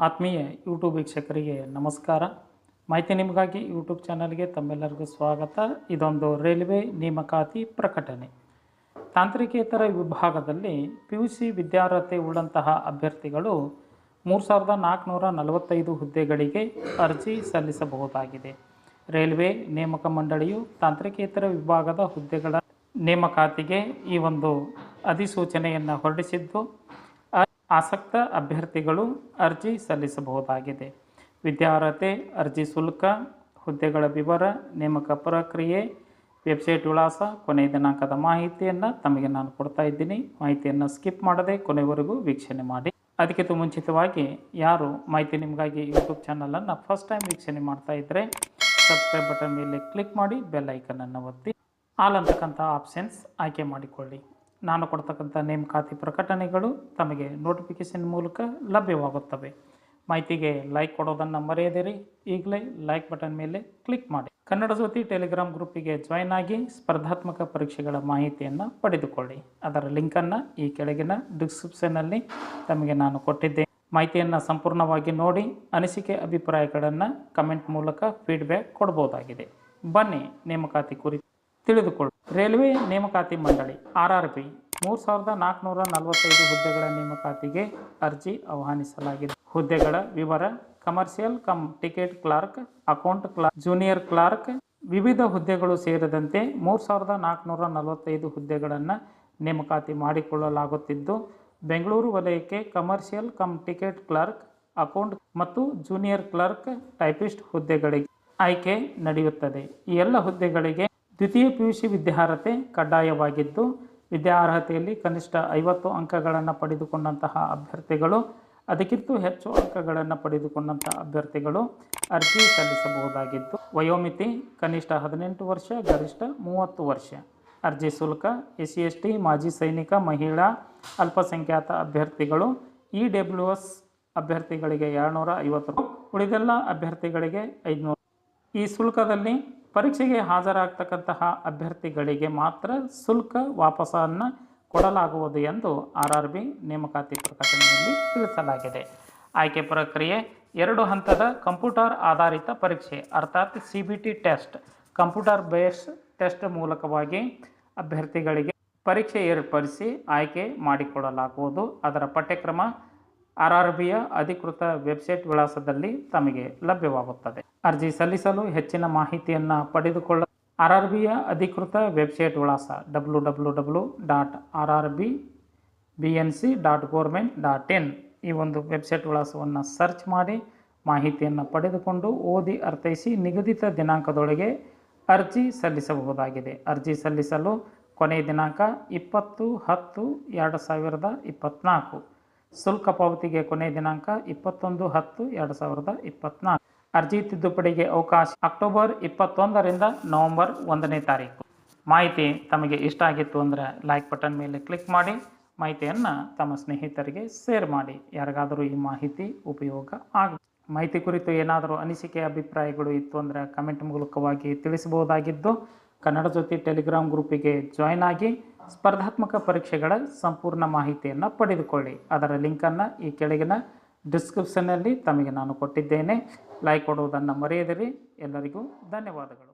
ಆತ್ಮೀಯ ಯೂಟ್ಯೂಬ್ ವೀಕ್ಷಕರಿಗೆ ನಮಸ್ಕಾರ. ಮಾಹಿತಿ ನಿಮಗಾಗಿ ಯೂಟ್ಯೂಬ್ ಚಾನಲ್ಗೆ ತಮ್ಮೆಲ್ಲರಿಗೂ ಸ್ವಾಗತ. ಇದೊಂದು ರೈಲ್ವೆ ನೇಮಕಾತಿ ಪ್ರಕಟಣೆ. ತಾಂತ್ರಿಕೇತರ ವಿಭಾಗದಲ್ಲಿ PUC ವಿದ್ಯಾರ್ಹತೆ ಉಳ್ಳಂತಹ ಅಭ್ಯರ್ಥಿಗಳು 3445 ಹುದ್ದೆಗಳಿಗೆ ಅರ್ಜಿ ಸಲ್ಲಿಸಬಹುದಾಗಿದೆ. ರೈಲ್ವೆ ನೇಮಕ ಮಂಡಳಿಯು ತಾಂತ್ರಿಕೇತರ ವಿಭಾಗದ ಹುದ್ದೆಗಳ ನೇಮಕಾತಿಗೆ ಈ ಒಂದು ಅಧಿಸೂಚನೆಯನ್ನು ಹೊರಡಿಸಿದ್ದು, ಆಸಕ್ತ ಅಭ್ಯರ್ಥಿಗಳು ಅರ್ಜಿ ಸಲ್ಲಿಸಬಹುದಾಗಿದೆ. ವಿದ್ಯಾರ್ಹತೆ, ಅರ್ಜಿ ಶುಲ್ಕ, ಹುದ್ದೆಗಳ ವಿವರ, ನೇಮಕ ಪ್ರಕ್ರಿಯೆ, ವೆಬ್ಸೈಟ್ ವಿಳಾಸ, ಕೊನೆಯ ದಿನಾಂಕದ ಮಾಹಿತಿಯನ್ನು ತಮಗೆ ನಾನು ಕೊಡ್ತಾ ಇದ್ದೀನಿ. ಮಾಹಿತಿಯನ್ನು ಸ್ಕಿಪ್ ಮಾಡದೆ ಕೊನೆವರೆಗೂ ವೀಕ್ಷಣೆ ಮಾಡಿ. ಅದಕ್ಕಿಂತ ಮುಂಚಿತವಾಗಿ ಯಾರು ಮಾಹಿತಿ ನಿಮಗಾಗಿ ಯೂಟ್ಯೂಬ್ ಚಾನಲನ್ನು ಫಸ್ಟ್ ಟೈಮ್ ವೀಕ್ಷಣೆ ಮಾಡ್ತಾ ಇದ್ದರೆ ಸಬ್ಸ್ಕ್ರೈಬ್ ಬಟನ್ ಮೇಲೆ ಕ್ಲಿಕ್ ಮಾಡಿ ಬೆಲ್ ಐಕನನ್ನು ಒತ್ತಿ ಆಲ್ ಅಂತಕ್ಕಂಥ ಆಪ್ಷನ್ಸ್ ಆಯ್ಕೆ ಮಾಡಿಕೊಳ್ಳಿ. ನಾನು ಕೊಡ್ತಕ್ಕಂಥ ನೇಮಕಾತಿ ಪ್ರಕಟಣೆಗಳು ತಮಗೆ ನೋಟಿಫಿಕೇಷನ್ ಮೂಲಕ ಲಭ್ಯವಾಗುತ್ತವೆ. ಮಾಹಿತಿಗೆ ಲೈಕ್ ಕೊಡೋದನ್ನು ಮರೆಯದಿರಿ. ಈಗಲೇ ಲೈಕ್ ಬಟನ್ ಮೇಲೆ ಕ್ಲಿಕ್ ಮಾಡಿ. ಕನ್ನಡ ಜ್ಯೋತಿ ಟೆಲಿಗ್ರಾಮ್ ಗ್ರೂಪಿಗೆ ಜಾಯ್ನ್ ಆಗಿ ಸ್ಪರ್ಧಾತ್ಮಕ ಪರೀಕ್ಷೆಗಳ ಮಾಹಿತಿಯನ್ನು ಪಡೆದುಕೊಳ್ಳಿ. ಅದರ ಲಿಂಕನ್ನು ಈ ಕೆಳಗಿನ ಡಿಸ್ಕ್ರಿಪ್ಷನ್ನಲ್ಲಿ ತಮಗೆ ನಾನು ಕೊಟ್ಟಿದ್ದೇನೆ. ಮಾಹಿತಿಯನ್ನು ಸಂಪೂರ್ಣವಾಗಿ ನೋಡಿ ಅನಿಸಿಕೆ ಅಭಿಪ್ರಾಯಗಳನ್ನು ಕಮೆಂಟ್ ಮೂಲಕ ಫೀಡ್ಬ್ಯಾಕ್ ಕೊಡ್ಬೋದಾಗಿದೆ. ಬನ್ನಿ ನೇಮಕಾತಿ ಕುರಿತು ತಿಳಿದುಕೊಳ್ಳಿ. ರೈಲ್ವೆ ನೇಮಕಾತಿ ಮಂಡಳಿ RRB 3445 ಹುದ್ದೆಗಳ ನೇಮಕಾತಿಗೆ ಅರ್ಜಿ ಆಹ್ವಾನಿಸಲಾಗಿದೆ. ಹುದ್ದೆಗಳ ವಿವರ: commercial come ticket Clarke, account Clarke, junior Clarke. ವಿವಿಧ ಹುದ್ದೆಗಳು ಸೇರಿದಂತೆ 3445 ಹುದ್ದೆಗಳನ್ನು ನೇಮಕಾತಿ ಮಾಡಿಕೊಳ್ಳಲಾಗುತ್ತಿದ್ದು, ಬೆಂಗಳೂರು ವಲಯಕ್ಕೆ commercial come ticket Clarke, account ಮತ್ತು ಜೂನಿಯರ್ ಕ್ಲಾರ್ಕ್ ಟೈಪಿಸ್ಟ್ ಹುದ್ದೆಗಳಿಗೆ ಆಯ್ಕೆ ನಡೆಯುತ್ತದೆ. ಈ ಎಲ್ಲ ಹುದ್ದೆಗಳಿಗೆ ದ್ವಿತೀಯ PUC ವಿದ್ಯಾರ್ಹತೆ ಕಡ್ಡಾಯವಾಗಿದ್ದು, ವಿದ್ಯಾರ್ಹತೆಯಲ್ಲಿ ಕನಿಷ್ಠ 50 ಅಂಕಗಳನ್ನು ಪಡೆದುಕೊಂಡಂತಹ ಅಭ್ಯರ್ಥಿಗಳು, ಅದಕ್ಕಿಂತ ಹೆಚ್ಚು ಅಂಕಗಳನ್ನು ಪಡೆದುಕೊಂಡಂತಹ ಅಭ್ಯರ್ಥಿಗಳು ಅರ್ಜಿ ಸಲ್ಲಿಸಬಹುದಾಗಿದ್ದು, ವಯೋಮಿತಿ ಕನಿಷ್ಠ 18 ವರ್ಷ, ಗರಿಷ್ಠ 30 ವರ್ಷ. ಅರ್ಜಿ ಶುಲ್ಕ: SC/ST, ಮಾಜಿ ಸೈನಿಕ, ಮಹಿಳಾ, ಅಲ್ಪಸಂಖ್ಯಾತ ಅಭ್ಯರ್ಥಿಗಳು, EWS ಅಭ್ಯರ್ಥಿಗಳಿಗೆ 250 ರೂಪಾಯಿ, ಉಳಿದೆಲ್ಲ ಅಭ್ಯರ್ಥಿಗಳಿಗೆ 500. ಈ ಶುಲ್ಕದಲ್ಲಿ ಪರೀಕ್ಷೆಗೆ ಹಾಜರಾಗ್ತಕ್ಕಂತಹ ಅಭ್ಯರ್ಥಿಗಳಿಗೆ ಮಾತ್ರ ಶುಲ್ಕ ವಾಪಸನ್ನು ಕೊಡಲಾಗುವುದು ಎಂದು RRB ನೇಮಕಾತಿ ಪ್ರಕಟಣೆಯಲ್ಲಿ ತಿಳಿಸಲಾಗಿದೆ. ಆಯ್ಕೆ ಪ್ರಕ್ರಿಯೆ: 2 ಹಂತದ ಕಂಪ್ಯೂಟರ್ ಆಧಾರಿತ ಪರೀಕ್ಷೆ ಅರ್ಥಾತ್ CBT test, computer based test ಮೂಲಕವಾಗಿ ಅಭ್ಯರ್ಥಿಗಳಿಗೆ ಪರೀಕ್ಷೆ ಏರ್ಪಡಿಸಿ ಆಯ್ಕೆ ಮಾಡಿಕೊಡಲಾಗುವುದು. ಅದರ ಪಠ್ಯಕ್ರಮ RRBಯ ಅಧಿಕೃತ ವೆಬ್ಸೈಟ್ ವಿಳಾಸದಲ್ಲಿ ತಮಗೆ ಲಭ್ಯವಾಗುತ್ತದೆ. ಅರ್ಜಿ ಸಲ್ಲಿಸಲು ಹೆಚ್ಚಿನ ಮಾಹಿತಿಯನ್ನು ಪಡೆದುಕೊಳ್ಳಲು RRBಯ ಅಧಿಕೃತ ವೆಬ್ಸೈಟ್ ವಿಳಾಸ www.rrbnc.government.in ಈ ಒಂದು ವೆಬ್ಸೈಟ್ ವಿಳಾಸವನ್ನು ಸರ್ಚ್ ಮಾಡಿ ಮಾಹಿತಿಯನ್ನು ಪಡೆದುಕೊಂಡು ಓದಿ ಅರ್ಥೈಸಿ ನಿಗದಿತ ದಿನಾಂಕದೊಳಗೆ ಅರ್ಜಿ ಸಲ್ಲಿಸಬಹುದಾಗಿದೆ. ಅರ್ಜಿ ಸಲ್ಲಿಸಲು ಕೊನೆಯ ದಿನಾಂಕ 20/10/2024. ಶುಲ್ಕ ಪಾವತಿಗೆ ಕೊನೆಯ ದಿನಾಂಕ 21/10/2024. ಅರ್ಜಿ ತಿದ್ದುಪಡಿಗೆ ಅವಕಾಶ ಅಕ್ಟೋಬರ್ 21ರಿಂದ ನವೆಂಬರ್ 1ನೇ ತಾರೀಕು. ಮಾಹಿತಿ ತಮಗೆ ಇಷ್ಟ ಆಗಿತ್ತು ಅಂದರೆ ಲೈಕ್ ಬಟನ್ ಮೇಲೆ ಕ್ಲಿಕ್ ಮಾಡಿ. ಮಾಹಿತಿಯನ್ನು ತಮ್ಮ ಸ್ನೇಹಿತರಿಗೆ ಶೇರ್ ಮಾಡಿ. ಯಾರಿಗಾದರೂ ಈ ಮಾಹಿತಿ ಉಪಯೋಗ ಆಗುತ್ತೆ. ಮಾಹಿತಿ ಕುರಿತು ಏನಾದರೂ ಅನಿಸಿಕೆ ಅಭಿಪ್ರಾಯಗಳು ಇತ್ತು ಅಂದರೆ ಕಮೆಂಟ್ ಮೂಲಕವಾಗಿ ತಿಳಿಸಬಹುದಾಗಿದ್ದು, ಕನ್ನಡ ಜ್ಯೋತಿ ಟೆಲಿಗ್ರಾಮ್ ಗ್ರೂಪಿಗೆ ಜಾಯ್ನ್ ಆಗಿ ಸ್ಪರ್ಧಾತ್ಮಕ ಪರೀಕ್ಷೆಗಳ ಸಂಪೂರ್ಣ ಮಾಹಿತಿಯನ್ನು ಪಡೆದುಕೊಳ್ಳಿ. ಅದರ ಲಿಂಕನ್ನು ಈ ಕೆಳಗಿನ ಡಿಸ್ಕ್ರಿಪ್ಷನ್ನಲ್ಲಿ ತಮಗೆ ನಾನು ಕೊಟ್ಟಿದ್ದೇನೆ. ಲೈಕ್ ಕೊಡುವುದನ್ನು ಮರೆಯದಿರಿ. ಎಲ್ಲರಿಗೂ ಧನ್ಯವಾದಗಳು.